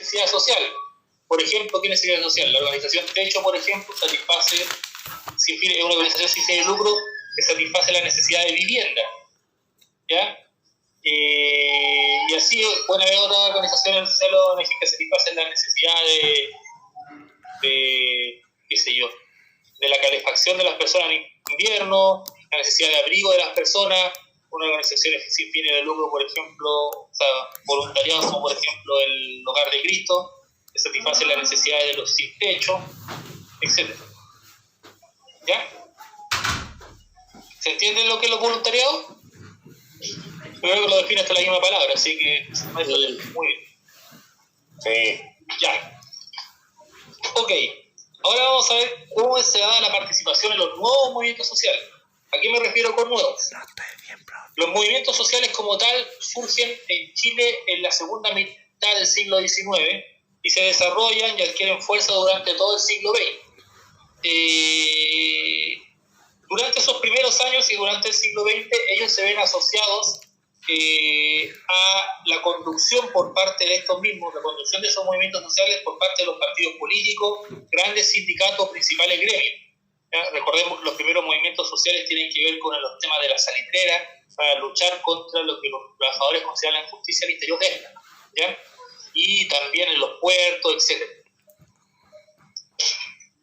necesidad social. Por ejemplo, ¿qué necesidad social? La organización Techo, por ejemplo, satisface, es una organización sin fines de lucro que satisface la necesidad de vivienda, ¿ya? Y así pueden haber otras organizaciones sociales ONG que satisfacen la necesidad de qué sé yo, de la calefacción de las personas en invierno, la necesidad de abrigo de las personas, una organización sin fines de lucro, por ejemplo, o sea, voluntariados como por ejemplo el Hogar de Cristo, que satisface las necesidades de los sin techo, etc. ¿Ya? ¿Se entiende lo que es los voluntariados? Creo que lo define hasta la misma palabra, así que muy bien. Sí. Ya. Ok. Ahora vamos a ver cómo se da la participación en los nuevos movimientos sociales. ¿A qué me refiero con nuevos? Los movimientos sociales como tal surgen en Chile en la segunda mitad del siglo XIX y se desarrollan y adquieren fuerza durante todo el siglo XX. Durante esos primeros años y durante el siglo XX ellos se ven asociados a la conducción por parte de estos mismos, la conducción de esos movimientos sociales por parte de los partidos políticos, grandes sindicatos, principales gremios. ¿Ya? Recordemos que los primeros movimientos sociales tienen que ver con los temas de la salitrera, para luchar contra lo que los trabajadores consideran la injusticia al interior de esta, ¿ya? Y también en los puertos, etc.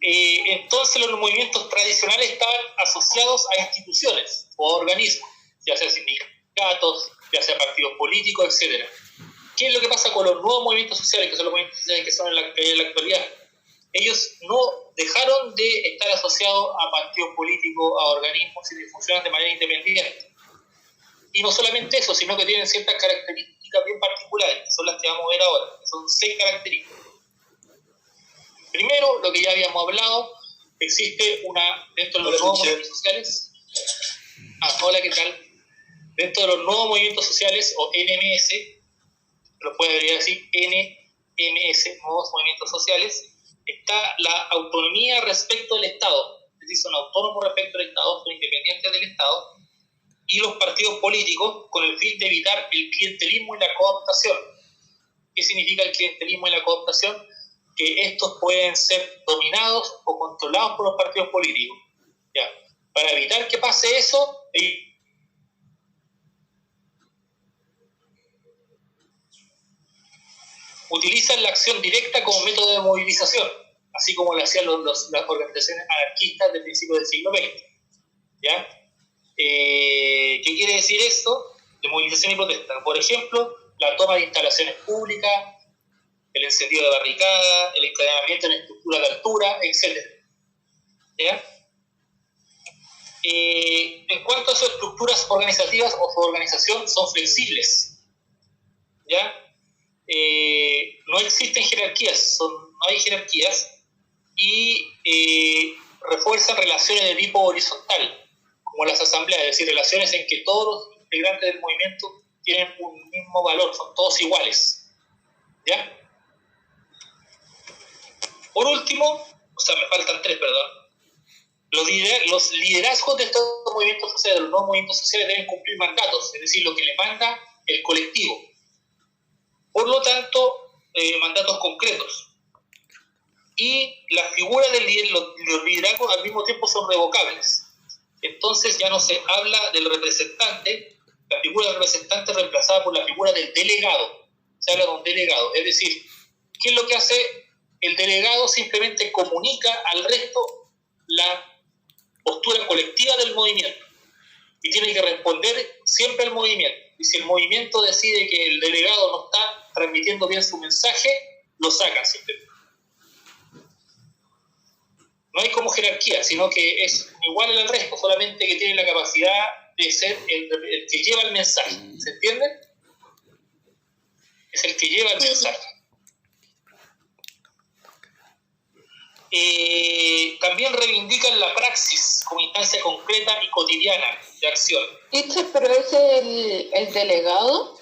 Entonces los movimientos tradicionales estaban asociados a instituciones o organismos, ya sea sindicatos, ya sea partidos políticos, etc. ¿Qué es lo que pasa con los nuevos movimientos sociales, que son los movimientos sociales que son en la actualidad? Ellos no dejaron de estar asociados a partidos políticos, a organismos y funcionan de manera independiente. Y no solamente eso, sino que tienen ciertas características bien particulares, que son las que vamos a ver ahora, que son 6 características. Primero, lo que ya habíamos hablado, existe dentro de los nuevos movimientos sociales. Hola, ¿qué tal? Dentro de los nuevos movimientos sociales, o NMS, lo puede decir NMS, nuevos movimientos sociales, está la autonomía respecto del Estado, es decir, son autónomos respecto del Estado, son independientes del Estado, y los partidos políticos con el fin de evitar el clientelismo y la cooptación. ¿Qué significa el clientelismo y la cooptación? Que estos pueden ser dominados o controlados por los partidos políticos. ¿Ya? Para evitar que pase eso, utilizan la acción directa como método de movilización, así como lo hacían las organizaciones anarquistas del principio del siglo XX. ¿Ya? ¿Qué quiere decir esto? De movilización y protesta. Por ejemplo, la toma de instalaciones públicas, el encendido de barricadas, el encadenamiento en estructura de altura, etc. ¿Ya? En cuanto a sus estructuras organizativas o su organización, son flexibles. ¿Ya? No existen jerarquías, no hay jerarquías y refuerzan relaciones de tipo horizontal, como las asambleas, es decir, relaciones en que todos los integrantes del movimiento tienen un mismo valor, son todos iguales. ¿Ya? Por último, me faltan 3, perdón. Los liderazgos de estos movimientos sociales, de los nuevos movimientos sociales, deben cumplir mandatos, es decir, lo que le manda el colectivo. Por lo tanto, mandatos concretos. Y las figuras de los liderazgos al mismo tiempo son revocables. Entonces ya no se habla del representante, la figura del representante es reemplazada por la figura del delegado. Se habla de un delegado, es decir, ¿qué es lo que hace el delegado? Simplemente comunica al resto la postura colectiva del movimiento y tiene que responder siempre al movimiento. Y si el movimiento decide que el delegado no está transmitiendo bien su mensaje, lo sacan simplemente. No hay como jerarquía, sino que es igual al resto, solamente que tiene la capacidad de ser el que lleva el mensaje. ¿Se entiende? Es el que lleva el mensaje. También reivindican la praxis como instancia concreta y cotidiana de acción. ¿Pero ese es el delegado?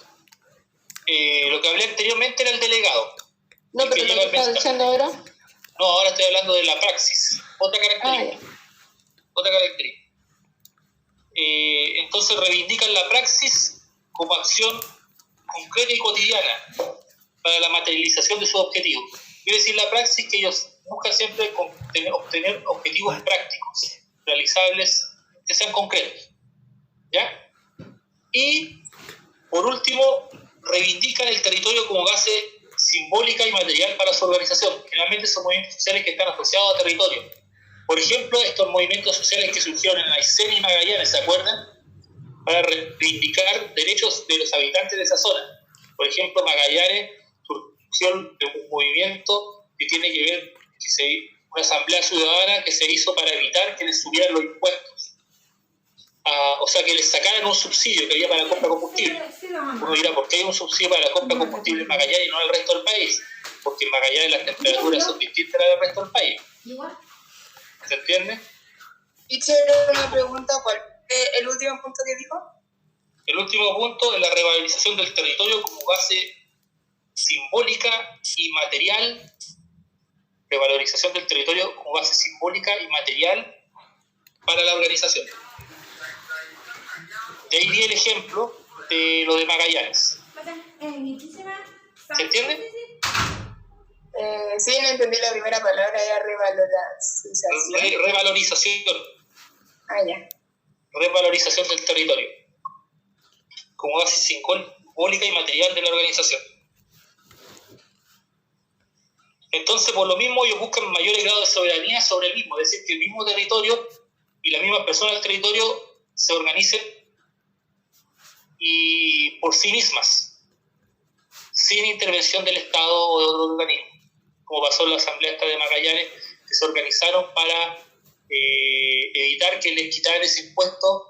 Lo que hablé anteriormente era el delegado. No, pero lo que estás diciendo ahora. No, ahora estoy hablando de la praxis. Otra característica. Otra característica. Entonces reivindican la praxis como acción concreta y cotidiana. para la materialización de sus objetivos. Quiere decir la praxis que ellos buscan siempre obtener objetivos prácticos, realizables, que sean concretos. ¿Ya? Y, por último, reivindican el territorio como base simbólica y material para su organización. Generalmente son movimientos sociales que están asociados a territorio. Por ejemplo, estos movimientos sociales que surgieron en Aysén y Magallanes, ¿se acuerdan? Para reivindicar derechos de los habitantes de esa zona. Por ejemplo, Magallanes surgió de un movimiento que tiene que ver, una asamblea ciudadana que se hizo para evitar que les subieran los impuestos. O sea, que les sacaran un subsidio que había para la compra de combustible. Uno dirá, ¿por qué hay un subsidio para la compra de combustible en Magallanes y no en el resto del país? Porque en Magallanes las temperaturas son distintas a las del resto del país. ¿Se entiende? Y Chelo, una pregunta, ¿cuál es el último punto que dijo? El último punto es la revalorización del territorio como base simbólica y material. Revalorización del territorio como base simbólica y material para la organización. De ahí vi el ejemplo de lo de Magallanes. ¿Se entiende? Sí, no entendí la primera palabra, era revalorización. Revalorización. Ya. Revalorización del territorio como base simbólica y material de la organización. Entonces, por lo mismo, ellos buscan mayores grados de soberanía sobre el mismo, es decir, que el mismo territorio y las mismas personas del territorio se organicen y por sí mismas, sin intervención del Estado o de otro organismo, como pasó en la asamblea esta de Magallanes, que se organizaron para evitar que les quitaran ese impuesto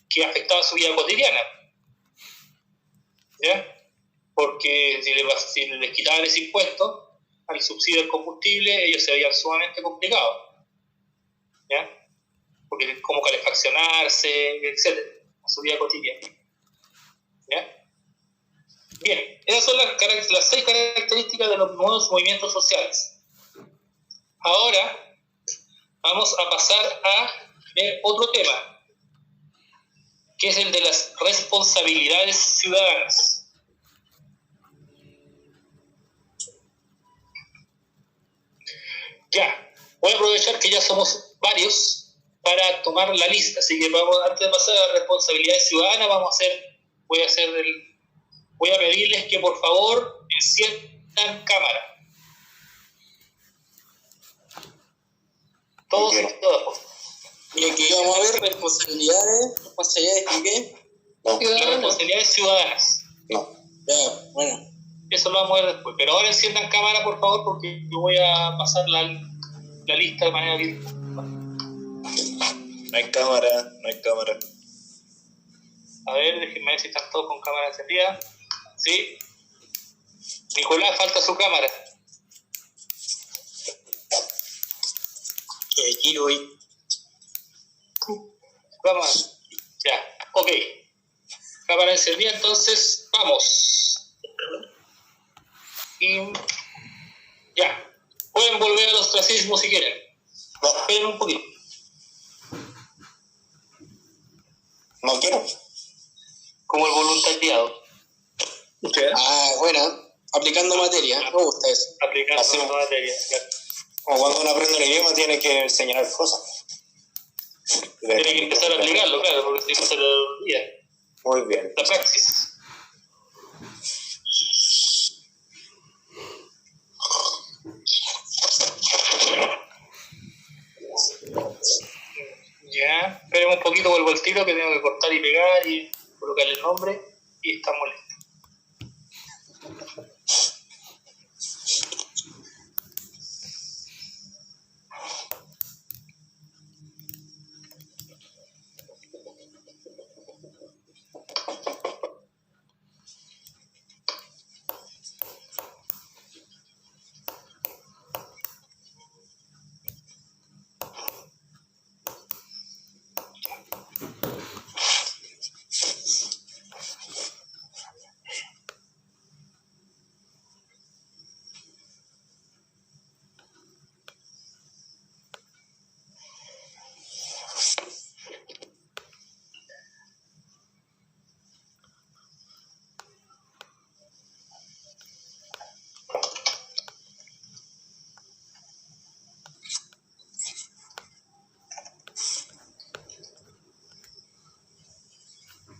que afectaba su vida cotidiana. ¿Ya? Porque si les quitaban ese impuesto al subsidio del combustible, ellos se veían sumamente complicados. ¿Ya? Porque cómo calefaccionarse, etcétera, a su vida cotidiana. ¿Ya? Bien, esas son las 6 características de los nuevos movimientos sociales. Ahora vamos a pasar a ver otro tema, que es el de las responsabilidades ciudadanas. Ya, voy a aprovechar que ya somos varios para tomar la lista, así que antes de pasar a responsabilidades ciudadanas, voy a pedirles que por favor enciendan cámara. Todos y todas, por favor. Y aquí vamos a ver responsabilidades ¿y qué? No. Las responsabilidades ciudadanas. No. Ya, bueno. Eso lo vamos a ver después. Pero ahora enciendan cámara, por favor, porque yo voy a pasar la lista de manera virtual. No hay cámara, no hay cámara. A ver, déjenme ver si están todos con cámara encendida. Sí. Nicolás, falta su cámara. Aquí voy. Vamos. Ya, ok. Cámara encendida, entonces, vamos. Y ya. Pueden volver al ostracismo si quieren. No. Esperen un poquito. No quiero. Como el voluntariado. Bueno. Aplicando materia. Me gusta eso. Aplicando Así. la materia. Claro. Como cuando uno aprende el idioma tiene que señalar cosas. Tiene que empezar a aplicarlo, claro, porque si no se lo olvida. Muy bien. La praxis. Ya, esperemos un poquito, vuelvo al tiro que tengo que cortar y pegar y colocarle el nombre y estamos listos.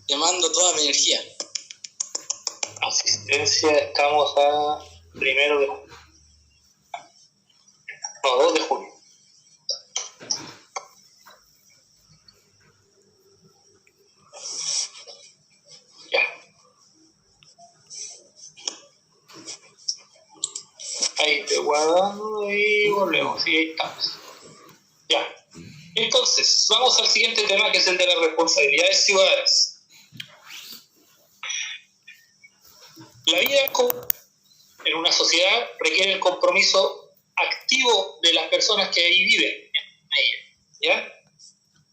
Quemando toda mi energía. Asistencia, estamos a 1 de junio. No, 2 de junio. Ya. Ahí estoy guardando y volvemos. Sí, ahí estamos. Ya. Entonces, vamos al siguiente tema, que es el de las responsabilidades ciudadanas. La vida en una sociedad requiere el compromiso activo de las personas que ahí viven en ella, ¿ya?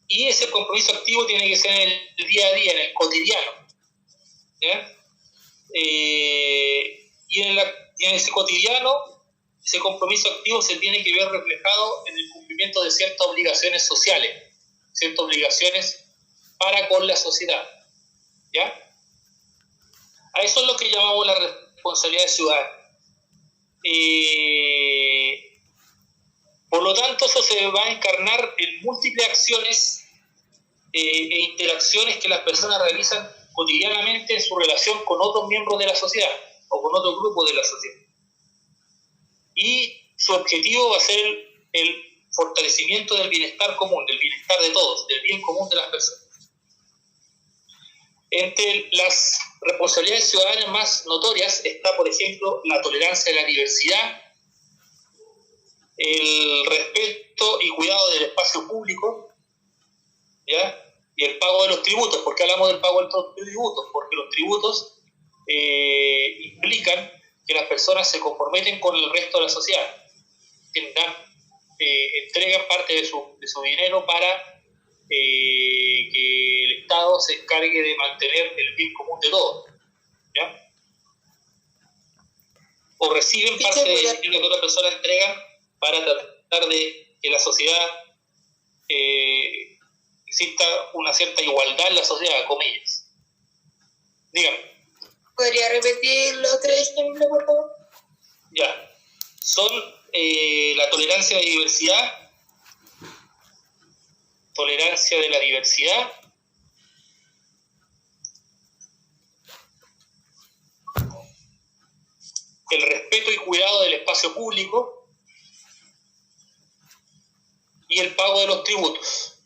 Y ese compromiso activo tiene que ser en el día a día, en el cotidiano, ¿ya? Y en ese cotidiano, ese compromiso activo se tiene que ver reflejado en el cumplimiento de ciertas obligaciones sociales, ciertas obligaciones para con la sociedad, ¿ya? A eso es lo que llamamos la responsabilidad ciudadana. Por lo tanto, eso se va a encarnar en múltiples acciones e interacciones que las personas realizan cotidianamente en su relación con otros miembros de la sociedad o con otros grupos de la sociedad. Y su objetivo va a ser el fortalecimiento del bienestar común, del bienestar de todos, del bien común de las personas. Entre las responsabilidades ciudadanas más notorias está, por ejemplo, la tolerancia a la diversidad, el respeto y cuidado del espacio público, ¿ya? Y el pago de los tributos. ¿Por qué hablamos del pago de los tributos? Porque los tributos implican que las personas se comprometen con el resto de la sociedad, entregan parte de su dinero para que el Estado se encargue de mantener el bien común de todos, ¿ya? O reciben parte del dinero que otras personas entregan para tratar de que la sociedad exista una cierta igualdad en la sociedad, comillas. Dígame. ¿Podría repetir los 3 ejemplos, por favor? Ya. Son la tolerancia de la diversidad, el respeto y cuidado del espacio público y el pago de los tributos.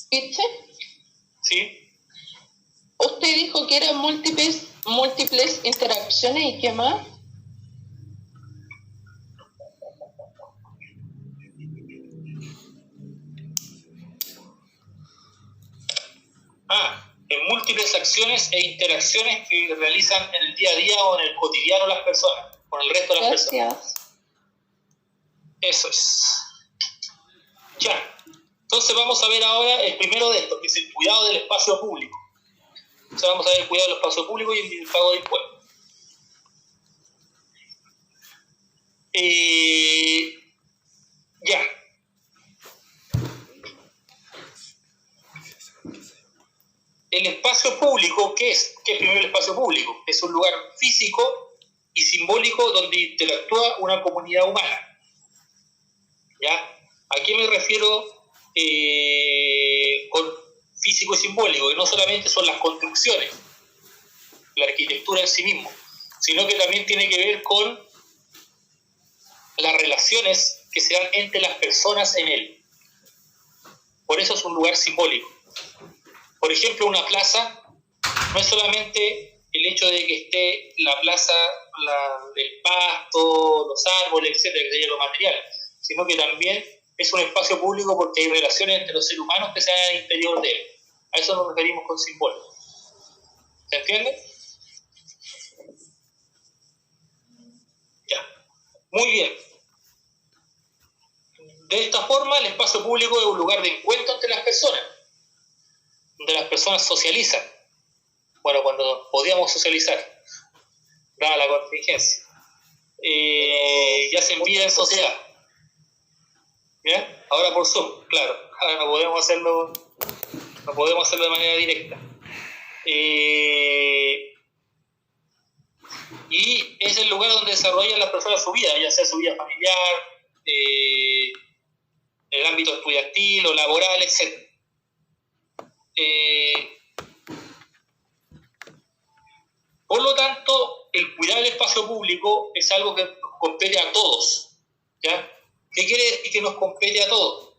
¿Viste? ¿Sí? Usted dijo que eran múltiples interacciones, ¿y qué más? En múltiples acciones e interacciones que realizan en el día a día o en el cotidiano las personas, con el resto de las personas. Eso es. Ya. Entonces vamos a ver ahora el primero de estos, que es el cuidado del espacio público. O sea, vamos a ver el cuidado del espacio público y el pago de impuestos. Ya. El espacio público, ¿qué es? ¿Qué es primero el espacio público? Es un lugar físico y simbólico donde interactúa una comunidad humana. ¿Ya? ¿A qué me refiero con físico y simbólico? Que no solamente son las construcciones, la arquitectura en sí mismo, sino que también tiene que ver con las relaciones que se dan entre las personas en él. Por eso es un lugar simbólico. Por ejemplo, una plaza no es solamente el hecho de que esté la plaza, del pasto, los árboles, etcétera, que sería lo material, sino que también es un espacio público porque hay relaciones entre los seres humanos que se dan al interior de él. A eso nos referimos con simbólico. ¿Se entiende? Ya. Muy bien. De esta forma, el espacio público es un lugar de encuentro entre las personas, donde las personas socializan. Bueno, cuando podíamos socializar, dada la contingencia. Ya se envía en sociedad. ¿Ya? Ahora por Zoom, claro. Ahora no podemos hacerlo de manera directa. Y es el lugar donde desarrollan las personas su vida, ya sea su vida familiar, el ámbito estudiantil o laboral, etc. Por lo tanto, el cuidar el espacio público es algo que nos compete a todos, ¿ya? ¿Qué quiere decir que nos compete a todos?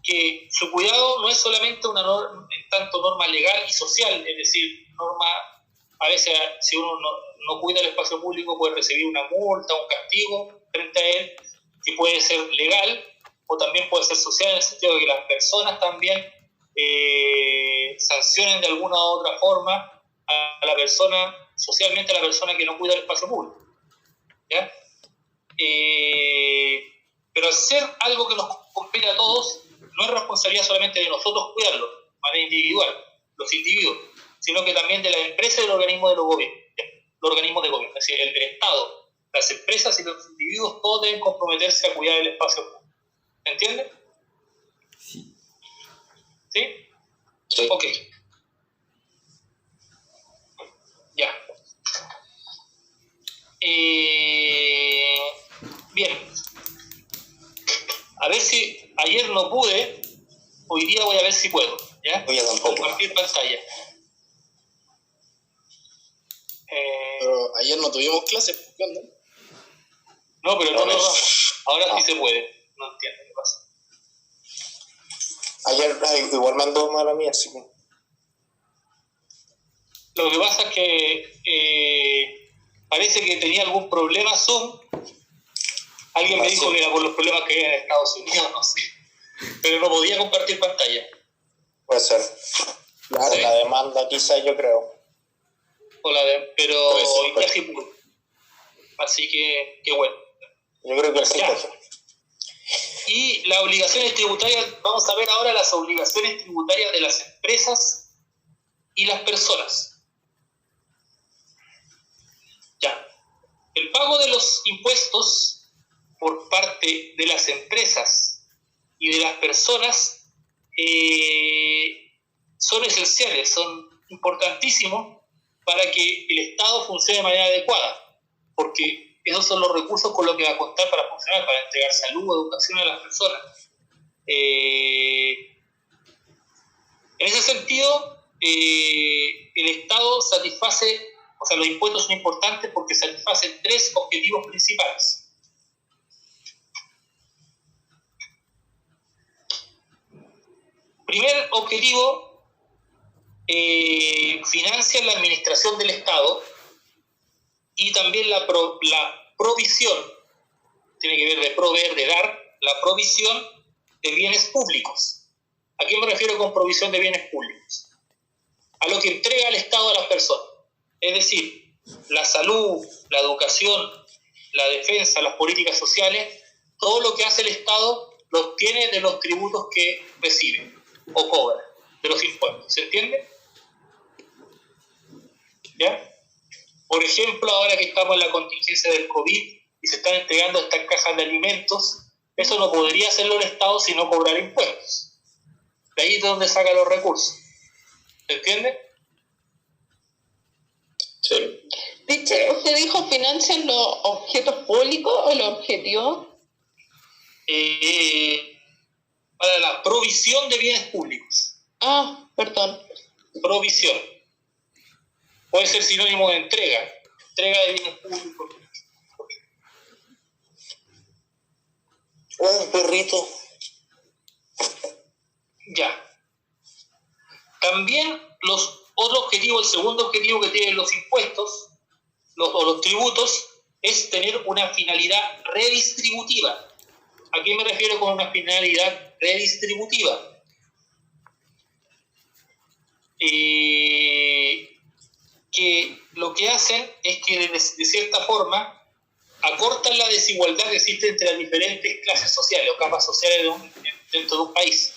Que su cuidado no es solamente una norma, en tanto norma legal y social, es decir, norma, a veces si uno no cuida el espacio público puede recibir una multa, un castigo frente a él, que puede ser legal o también puede ser social, en el sentido de que las personas también sancionen de alguna u otra forma a la persona, socialmente a la persona que no cuida el espacio público, ¿ya? Pero al ser algo que nos compete a todos, no es responsabilidad solamente de nosotros cuidarlo, de manera individual, los individuos, sino que también de la empresa y los organismos de gobierno, es decir, el Estado, las empresas y los individuos, todos deben comprometerse a cuidar el espacio público. ¿Entiendes? Sí. ¿Sí? Sí. Ok. Ya. Bien. A ver si ayer no pude, hoy día voy a ver si puedo, ¿ya? Yo tampoco. Compartir pantalla. Pero ayer no tuvimos clases, ¿qué onda? No, pero no lo vamos. Ahora Ah. sí se puede. No entiendo qué pasa. Ayer igual mandó mal a mí, así que... Lo que pasa es que parece que tenía algún problema Zoom. Alguien me dijo que era por los problemas que hay en Estados Unidos, no sé. Pero no podía compartir pantalla. Puede ser. Claro. La demanda quizás, yo creo. Pero Puede ser, hoy día sí pude. Así que, qué bueno. Yo creo que el 6 Ya. Y las obligaciones tributarias, vamos a ver ahora las obligaciones tributarias de las empresas y las personas. Ya. El pago de los impuestos por parte de las empresas y de las personas son esenciales, son importantísimos para que el Estado funcione de manera adecuada, porque esos son los recursos con los que va a contar para funcionar, para entregar salud, educación a las personas. En ese sentido, el Estado satisface, o sea, los impuestos son importantes porque satisfacen 3 objetivos principales. Primer objetivo, financian la administración del Estado y también la provisión, tiene que ver de proveer, de dar, la provisión de bienes públicos. ¿A qué me refiero con provisión de bienes públicos? A lo que entrega el Estado a las personas. Es decir, la salud, la educación, la defensa, las políticas sociales, todo lo que hace el Estado lo obtiene de los tributos que recibe o cobra, de los impuestos. ¿Se entiende? ¿Ya? Por ejemplo, ahora que estamos en la contingencia del COVID y se están entregando estas cajas de alimentos, eso no podría hacerlo el Estado si no cobrara impuestos. De ahí es donde saca los recursos. ¿Se entiende? Sí. ¿Usted dijo financian los objetos públicos o los objetivos? Para la provisión de bienes públicos. Ah, perdón. Provisión. Puede ser sinónimo de entrega. Entrega de bienes públicos. Un perrito. Ya. También los otros objetivos, el segundo objetivo que tienen los impuestos o los tributos es tener una finalidad redistributiva. ¿A qué me refiero con una finalidad redistributiva? Que lo que hacen es que de cierta forma acortan la desigualdad que existe entre las diferentes clases sociales o capas sociales dentro de un país.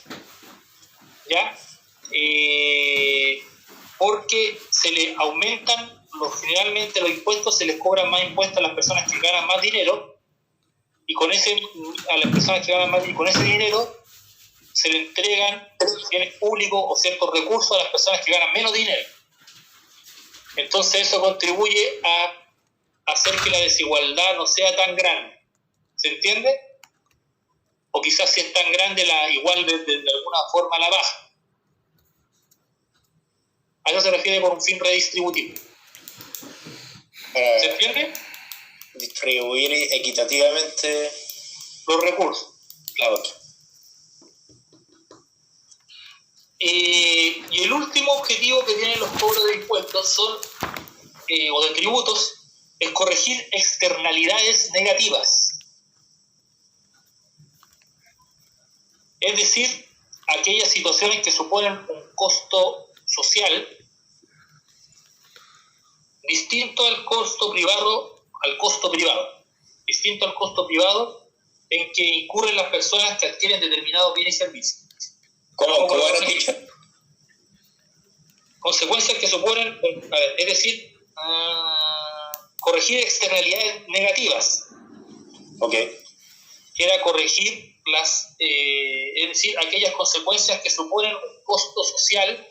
¿Ya? Porque se le aumentan, generalmente los impuestos, se les cobran más impuestos a las personas que ganan más dinero, y con ese dinero se le entregan bienes públicos o ciertos recursos a las personas que ganan menos dinero. Entonces eso contribuye a hacer que la desigualdad no sea tan grande. ¿Se entiende? o quizás si es tan grande, igual de alguna forma la baja. A eso se refiere con un fin redistributivo. ¿Se entiende? Distribuir equitativamente los recursos. Claro. Y el último objetivo que tienen los cobros de impuestos o de tributos es corregir externalidades negativas. Es decir, aquellas situaciones que suponen un costo social distinto al costo privado, distinto al costo privado en que incurren las personas que adquieren determinados bienes y servicios. ¿Cómo era dicho? Consecuencias que suponen, es decir, corregir externalidades negativas. Ok. Era corregir es decir, aquellas consecuencias que suponen un costo social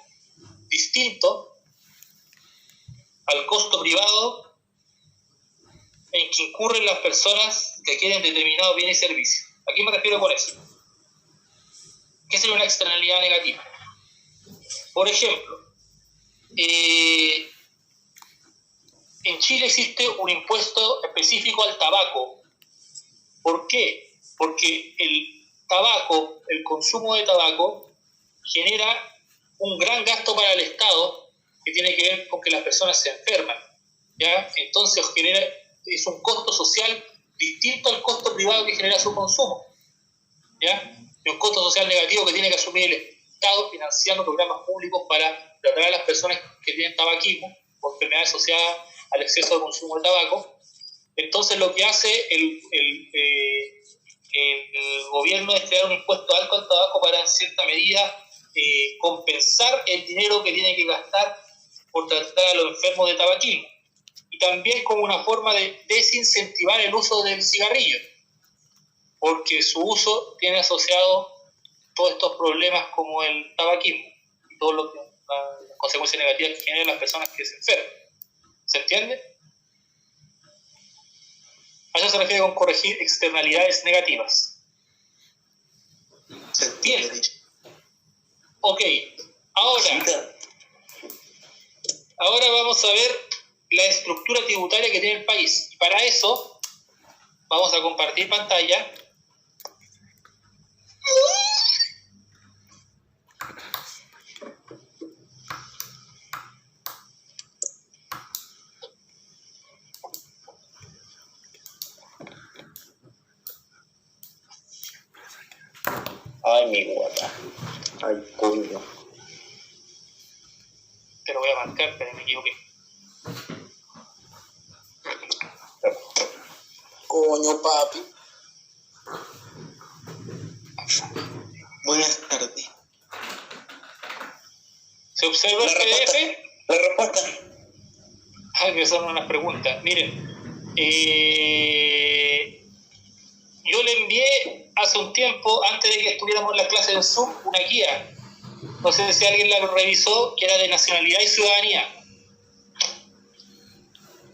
distinto al costo privado en que incurren las personas que adquieren determinados bienes y servicios. ¿A qué me refiero con eso? ¿Qué sería una externalidad negativa? Por ejemplo, en Chile existe un impuesto específico al tabaco. ¿Por qué? Porque el consumo de tabaco genera un gran gasto para el Estado que tiene que ver con que las personas se enferman, ¿ya? Entonces es un costo social distinto al costo privado que genera su consumo, ¿ya? Y un costo social negativo que tiene que asumir el Estado financiando programas públicos para tratar a las personas que tienen tabaquismo o enfermedades asociadas al exceso de consumo de tabaco. Entonces lo que hace el gobierno es crear un impuesto alto al tabaco para en cierta medida compensar el dinero que tiene que gastar por tratar a los enfermos de tabaquismo, y también como una forma de desincentivar el uso del cigarrillo, porque su uso tiene asociado todos estos problemas como el tabaquismo y todo lo que las consecuencias negativas que generan las personas que se enferman. ¿Se entiende? A eso se refiere con corregir externalidades negativas. Se entiende. Bien. Ok, ahora vamos a ver la estructura tributaria que tiene el país. Y para eso vamos a compartir pantalla. Ay, mi guata. Ay, coño. Te lo voy a marcar, pero me equivoqué. Coño, papi. Buenas tardes. ¿Se observa el PDF? La respuesta. Ay, que son unas preguntas. Miren, yo le envié hace un tiempo, antes de que estuviéramos en las clases en Zoom, una guía. No sé si alguien la revisó, que era de nacionalidad y ciudadanía.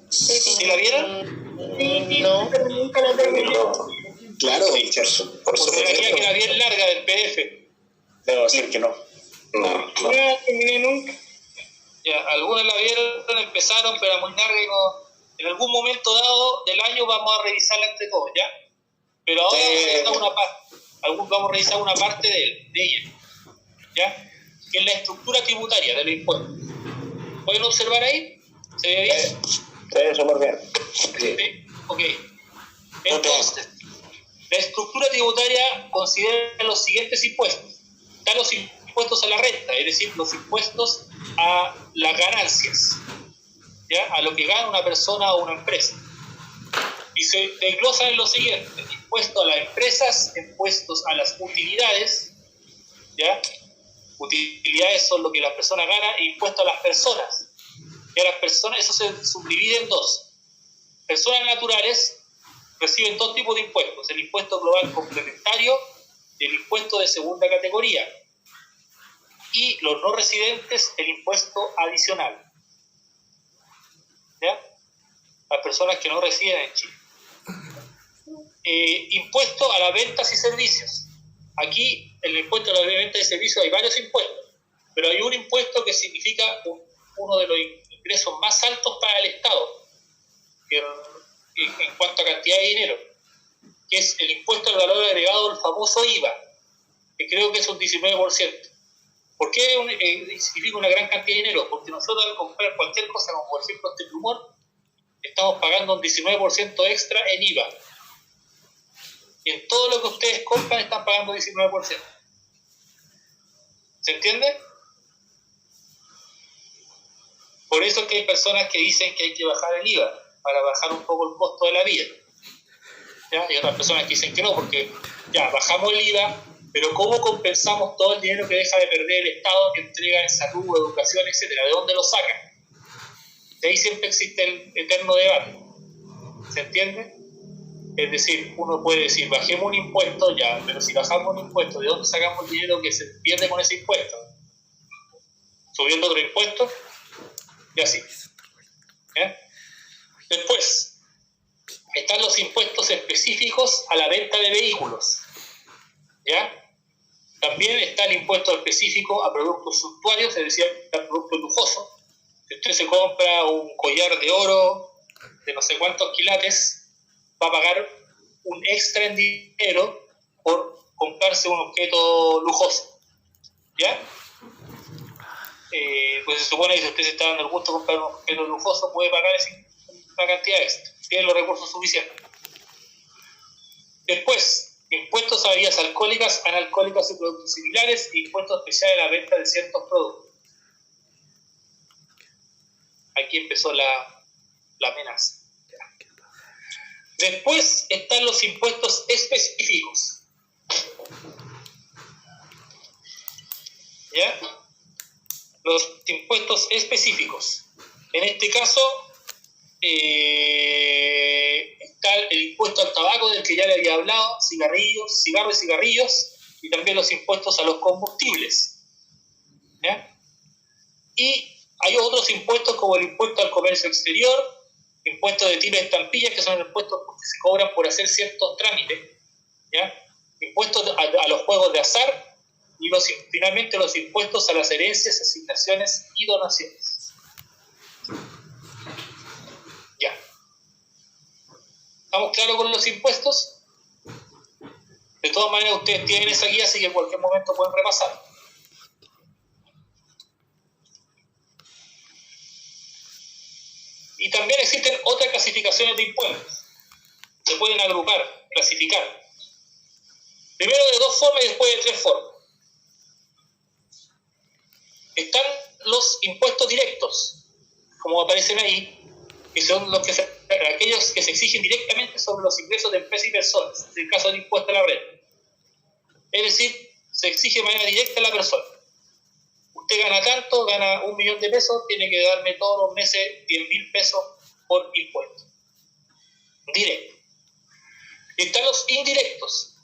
¿Sí la vieron? Sí, no, pero nunca la terminé. Claro, por Porque la guía supuesto. queda bien larga del PDF. Debo decir que no. No la terminé nunca. Ya, algunos la vieron, empezaron, pero era muy larga y no. En algún momento dado del año vamos a revisarla entre todos, ¿ya? Pero ahora vamos a revisar una parte de ella, ¿ya? Que es la estructura tributaria de los impuestos. ¿Pueden observar ahí? ¿Se ve bien? Sí, súper bien. Sí. Ok. Entonces, la estructura tributaria considera los siguientes impuestos. Están los impuestos a la renta, es decir, los impuestos a las ganancias, ¿ya? A lo que gana una persona o una empresa. Y se desglosan en lo siguiente: impuesto a las empresas, impuestos a las utilidades, ¿ya? Utilidades son lo que las personas ganan, e impuesto a las personas. Y a las personas, eso se subdivide en dos. Personas naturales reciben dos tipos de impuestos: el impuesto global complementario y el impuesto de segunda categoría. Y los no residentes, el impuesto adicional, ¿ya? Las personas que no residen en Chile. impuesto a las ventas y servicios. Aquí, en el impuesto a las ventas y servicios hay varios impuestos, pero hay un impuesto que significa uno de los ingresos más altos para el Estado, en cuanto a cantidad de dinero, que es el impuesto al valor agregado, el famoso IVA, que creo que es un 19%. ¿Por qué significa una gran cantidad de dinero? Porque nosotros al comprar cualquier cosa, como por ejemplo este plumón, estamos pagando un 19% extra en IVA. Y en todo lo que ustedes compran están pagando 19%. ¿Se entiende? Por eso es que hay personas que dicen que hay que bajar el IVA, para bajar un poco el costo de la vida. ¿Ya? Y otras personas que dicen que no, porque ya bajamos el IVA, pero ¿cómo compensamos todo el dinero que deja de perder el Estado que entrega en salud, educación, etcétera? ¿De dónde lo sacan? De ahí siempre existe el eterno debate. ¿Se entiende? Es decir, uno puede decir, bajemos un impuesto ya, pero si bajamos un impuesto, ¿de dónde sacamos el dinero que se pierde con ese impuesto? ¿Subiendo otro impuesto? Y así. ¿Ya? Después, están los impuestos específicos a la venta de vehículos. ¿Ya? También está el impuesto específico a productos suntuarios, es decir, a productos lujosos. Si usted se compra un collar de oro de no sé cuántos quilates, va a pagar un extra en dinero por comprarse un objeto lujoso. ¿Ya? Pues se supone que si usted se está dando el gusto de comprar un objeto lujoso, puede pagar una cantidad extra, tiene los recursos suficientes. Después, impuestos a bebidas alcohólicas, analcohólicas y productos similares, e impuestos especiales a la venta de ciertos productos. Aquí empezó la amenaza. Después están los impuestos específicos. ¿Ya? Los impuestos específicos. En este caso, está el impuesto al tabaco del que ya le había hablado, cigarros y cigarrillos, y también los impuestos a los combustibles. ¿Ya? Y hay otros impuestos como el impuesto al comercio exterior, impuestos de tipo de estampillas, que son impuestos que se cobran por hacer ciertos trámites, ¿ya? Impuestos a los juegos de azar y finalmente los impuestos a las herencias, asignaciones y donaciones. Ya. ¿Estamos claros con los impuestos? De todas maneras, ustedes tienen esa guía, así que en cualquier momento pueden repasar. Y también existen otras clasificaciones de impuestos. Se pueden agrupar, clasificar. Primero de 2 formas y después de 3 formas. Están los impuestos directos, como aparecen ahí, que son aquellos que se exigen directamente sobre los ingresos de empresas y personas, en el caso del impuesto a la renta. Es decir, se exige de manera directa a la persona. Usted gana tanto, gana 1 millón de pesos, tiene que darme todos los meses 10.000 pesos por impuesto. Directo. Están los indirectos,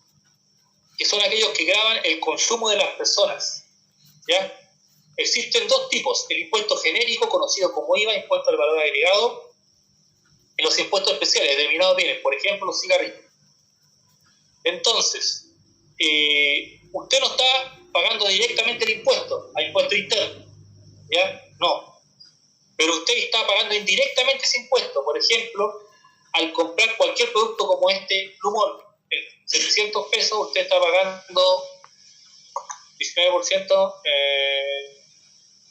que son aquellos que gravan el consumo de las personas. ¿Ya? Existen 2 tipos: el impuesto genérico, conocido como IVA, impuesto al valor agregado, y los impuestos especiales, determinados bienes, por ejemplo, los cigarrillos. Entonces, usted no está pagando directamente el impuesto, al impuesto interno, ¿ya? No. Pero usted está pagando indirectamente ese impuesto, por ejemplo, al comprar cualquier producto como este plumón, 700 pesos, usted está pagando 19%,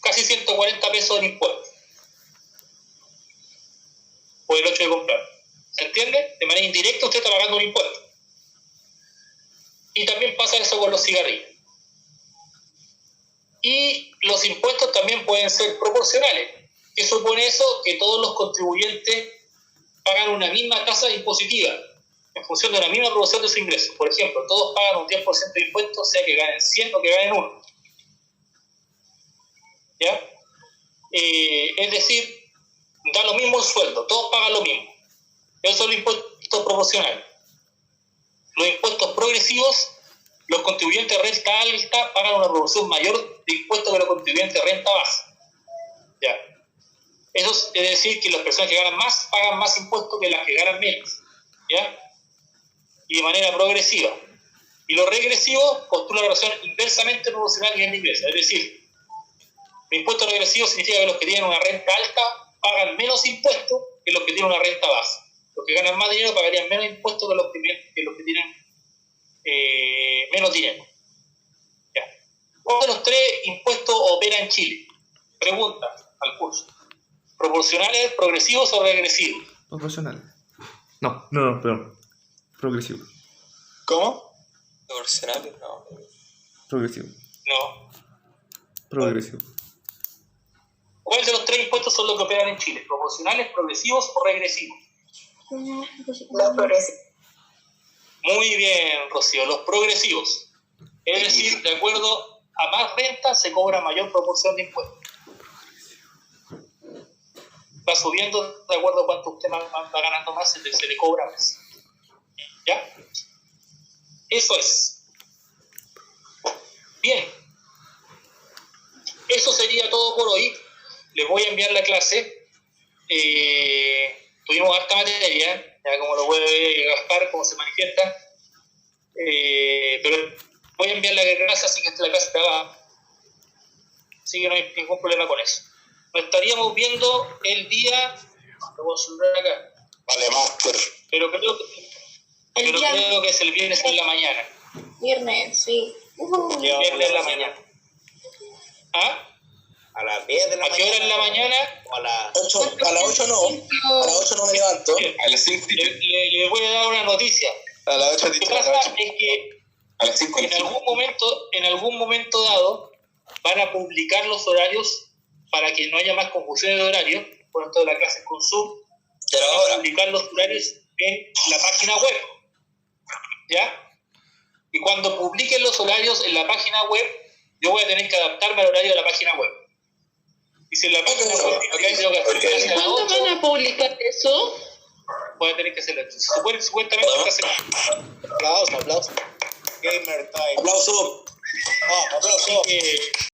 casi 140 pesos en impuestos, por el hecho de comprar. ¿Se entiende? De manera indirecta usted está pagando un impuesto. Y también pasa eso con los cigarrillos. Y los impuestos también pueden ser proporcionales. ¿Qué supone eso? Que todos los contribuyentes pagan una misma tasa impositiva en función de la misma proporción de su ingreso. Por ejemplo, todos pagan un 10% de impuestos, sea que ganen 100 o que ganen 1. ¿Ya? Es decir, da lo mismo el sueldo, todos pagan lo mismo. Esos son los impuestos proporcionales. Los impuestos progresivos, los contribuyentes de renta alta pagan una proporción mayor de impuestos que los contribuyentes de renta baja. ¿Ya? Eso es decir que las personas que ganan más pagan más impuestos que las que ganan menos. ¿Ya? y de manera progresiva. Y los regresivos postulan la relación inversamente proporcional a nivel de ingresos. Es decir, el impuesto regresivo significa que los que tienen una renta alta pagan menos impuestos que los que tienen una renta baja. Los que ganan más dinero pagarían menos impuestos que los que tienen menos dinero. Ya. ¿Cuál de los tres impuestos opera en Chile? Pregunta al curso. ¿Proporcionales, progresivos o regresivos? Proporcional. No, perdón. Progresivo. ¿Cómo? Proporcionales, no. Progresivo. No. Progresivo. ¿Cuál de los tres impuestos son los que operan en Chile? ¿Proporcionales, progresivos o regresivos? Los progresivos. Muy bien, Rocío, los progresivos. Es decir, de acuerdo a más renta se cobra mayor proporción de impuestos. Va subiendo de acuerdo a cuánto usted va ganando más, se le cobra más. ¿Ya? Eso es. Bien. Eso sería todo por hoy. Les voy a enviar la clase. Tuvimos harta materia, ya como lo puede Gaspar, como se manifiesta. Pero voy a enviar la clase, así que la clase está abajo. Así que no hay ningún problema con eso. Nos estaríamos viendo el día. Lo voy a subir acá. Vale, máster. Pero creo que es el viernes en la mañana. Viernes, sí. Viernes en la mañana. ¿Ah? A las 10 de la ¿A qué hora en la mañana? O a las 8, a las 8 no. A las 8 no me levanto. A las 5. Le voy a dar una noticia. a las 8 Lo que pasa es que A las 5. en algún momento dado van a publicar los horarios para que no haya más confusiones de horario. Por lo tanto, la clase con Zoom Pero van a ahora, publicar los horarios en la página web. ¿Ya? Y cuando publiquen los horarios en la página web, yo voy a tener que adaptarme al horario de la página web. Y si en la página web tengo que hacer clase a las ¿Cuándo 8, van a publicar eso? voy a tener que hacerlo. Supuestamente Aplauso. Gamer time. aplauso. Aplauso. Así que